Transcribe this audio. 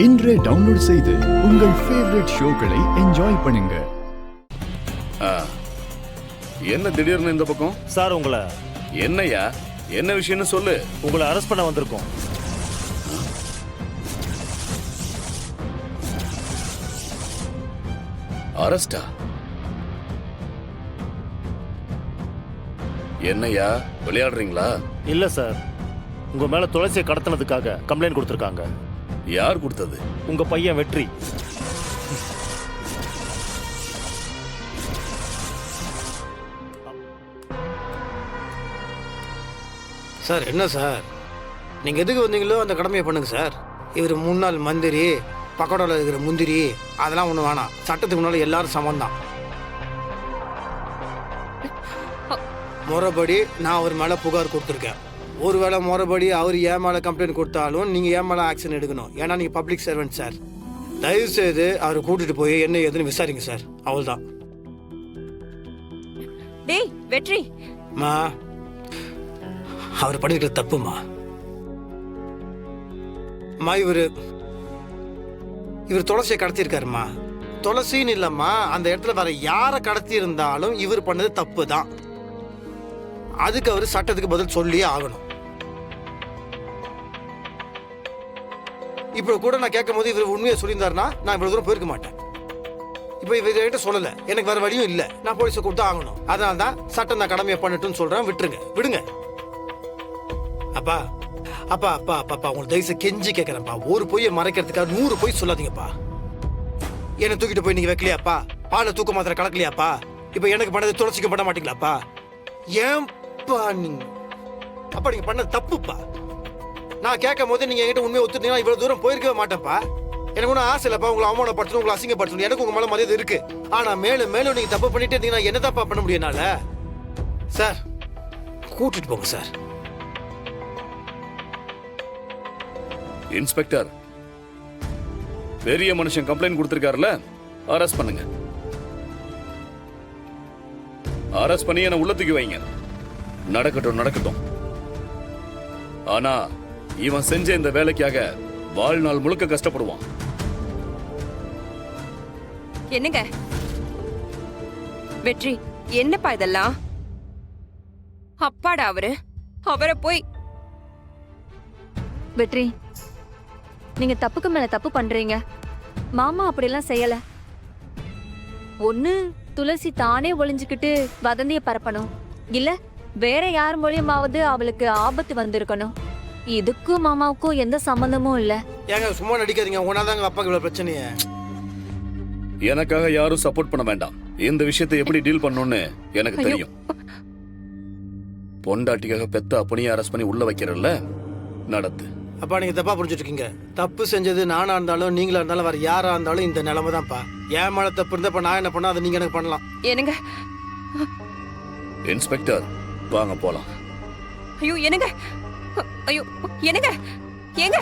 இன்றே டவுன்லோட் செய்து உங்கள் ஃபேவரட் ஷோக்களை என்ஜாய் பண்ணுங்க. என்ன திடீர்னு இந்த பக்கம்? சார் உங்களை என்னையா, என்ன விஷயம்னு சொல்லு. உங்களை அரெஸ்ட் பண்ண வந்திருக்கோம். அரெஸ்டா? என்னையா விளையாடுறீங்களா? இல்ல சார், உங்க மேல துளசியை கடத்தினதுக்காக கம்ப்ளைண்ட் கொடுத்திருக்காங்க. யார் கொடுத்தது? உங்க பையன் வெற்றி. சார் என்ன சார், நீங்கள் எதுக்கு வந்தீங்களோ அந்த கடமையை பண்ணுங்க சார். இவர் முன்னாள் மந்திரி, பக்கோடாவில் இருக்கிற முந்திரி, அதெல்லாம் ஒன்றும் வேணாம். சட்டத்துக்கு முன்னால் எல்லாரும் சமம் தான். முறைப்படி நான் அவர் மேலே புகார் கொடுத்துருக்கேன். ஒருவேளை முறைப்படி அவர் என் மேலே கம்ப்ளைண்ட் கொடுத்தாலும் நீங்கள் என் மேலே ஆக்ஷன் எடுக்கணும். ஏன்னா நீங்கள் பப்ளிக் சர்வெண்ட் சார். தயவுசெய்து அவரை கூட்டிட்டு போய் என்ன ஏதுன்னு விசாரிங்க சார். அவ்வளோதான். டேய் வெற்றி, மா அவர் பண்ணிருக்கிறது தப்புமா. அம்மா இவர் துளசியை கடத்தியிருக்காருமா. துளசின்னு இல்லம்மா, அந்த இடத்துல வேற யாரை கடத்தி இருந்தாலும் இவர் பண்ணது தப்பு தான். அதுக்கு அவர் சட்டத்துக்கு பதில் சொல்லியே ஆகணும். இப்போ கூட நான் கேட்கும் போது இவர் உண்மையை சொல்லியிருந்தாருன்னா நான் இவ்வளவு தூரம் போயிருக்க மாட்டேன். இப்போ இவர்கிட்ட சொல்லலை, எனக்கு வேற வழியும் இல்லை. நான் போலீஸை கொடுத்து ஆகணும். அதனால தான் சட்டம் நான் கடமையை பண்ணட்டுன்னு சொல்றேன். விட்டுருங்க, விடுங்க. அப்பா அப்பா அப்பா அப்பா அப்பா உங்களுக்கு தயவுசு கெஞ்சி கேட்கறேன்ப்பா. ஒரு பொய்யை மறைக்கிறதுக்காக 100 பொய் சொல்லாதீங்கப்பா. என்னை தூக்கிட்டு போய் நீங்க வைக்கலையாப்பா? பாலை தூக்க மாத்திர கலக்கலையாப்பா? இப்ப எனக்கு பண்ணது துளசிக்க பண்ண மாட்டீங்களாப்பா? ஏன்பா நீங்க அப்பா நீங்க பண்ணது தப்புப்பா. நான் கேட்கும் போது நீங்க என்கிட்ட உண்மையை ஒத்துட்டீங்கன்னா இவ்வளவு தூரம் போயிருக்கவே மாட்டேன்ப்பா. எனக்கு ஒன்றும் ஆசை இல்லப்பா உங்களை அவமானப்படுத்தணும், உங்களை அசிங்கப்படுத்தணும். எனக்கு உங்க மேல மரியாதை இருக்கு. ஆனா மேலும் மேலும் நீங்க தப்பு பண்ணிட்டே இருந்தீங்கன்னா என்னதாப்பா பண்ண முடியும் என்னால? சார் கூட்டிட்டு போங்க சார். இன்ஸ்பெக்டர், பெரிய மனுஷன் கம்ப்ளைண்ட் கொடுத்திருக்காருல, அரெஸ்ட் பண்ணுங்க. அரெஸ்ட் பண்ணி என்ன உள்ளத்துக்கு வைங்க. நடக்கட்டும் நடக்கட்டும். ஆனா இவன் செஞ்ச இந்த வேலைக்காக வாழ்நாள் முழுக்க கஷ்டப்படுவான். என்னங்க வெற்றி, என்னப்பா இதெல்லாம்? அப்பாடா அவரை போய். வெற்றி, நீங்க தப்புக்கு மேல தப்பு பண்றீங்க. மாமா அப்படிலாம் செய்யல. ஒண்ணு துளசி தானே ஒளிஞ்சுக்கிட்டு வதந்திய பரப்பணும், இல்ல வேற யார் மூலியமாவது அவளுக்கு ஆபத்து வந்திருக்கணும். இதுக்கும் மாமாவுக்கும் எந்த சம்பந்தமும் இல்ல. ஏங்க சும்மா நடிக்காதீங்க. உன்னாதாங்க அப்பாக்கு இவ்வளவு பிரச்சனையே. எனக்காக யாரும் சப்போர்ட் பண்ண வேண்டாம். இந்த விஷயத்தை எப்படி டீல் பண்ணணும்னு எனக்கு தெரியும். பொண்டாட்டிக்காக பெத்த அப்பனையே அரெஸ்ட் பண்ணி உள்ள வைக்கிறல்ல, நடத்து. அப்பா நீங்க தப்பா புரிஞ்சுட்டு இருக்கீங்க. தப்பு செஞ்சது நானா இருந்தாலும் நீங்களா இருந்தாலும் வேற யாரா இருந்தாலும் இந்த நிலைமை தான்ப்பா. ஏன் மேல தப்பு இருந்தப்ப நான் என்ன பண்ணா அதை நீங்க எனக்கு பண்ணலாம். என்னங்க இன்ஸ்பெக்டர், வாங்க போலாம். ஐயோ என்னங்க, ஐயோ என்னங்க, ஏங்க